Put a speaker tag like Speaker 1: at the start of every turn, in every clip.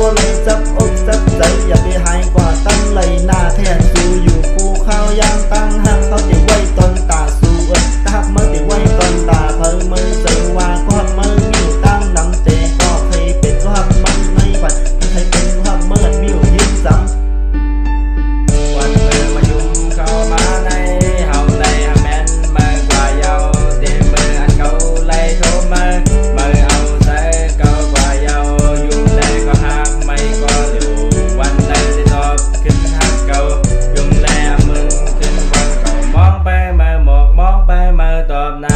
Speaker 1: บ่เลยจับอกจับใจอย่าไปหายกว่าตั้งไหลหน้าแทนสู้อยู่กูข้าวยางตั้งห้างเขาจะไว้ตนตาสู้ตาเมื่อจะไว้ตนตาเพิ่มมือเจอว่าก็มือมีตั้งน้ำเจก็เคยเป็นก็มันไม่หวัดเคยเป็นก็เมื่อมิวยิ้มซ้ำ
Speaker 2: วันเมื่อมายุ่มเข้ามาในเฮาในแม่นเมื่อกว่าเยาเดเมื่ออันเก่าไล่โทมเมื่อเอาใส่เก่ากว่าเยายุ่มแต่ก็หักไม่ก็อยู่วันใดได้ตอบขึ้นหักเก่ายุ่มแลมึงขึ้นวันเก่ามองไปเมื่อหมอกมองไปเมื่อตอบนา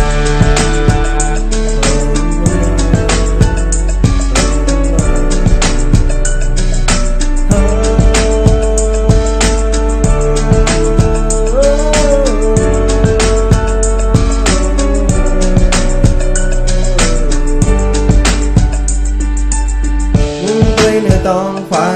Speaker 1: ต้องฟ้า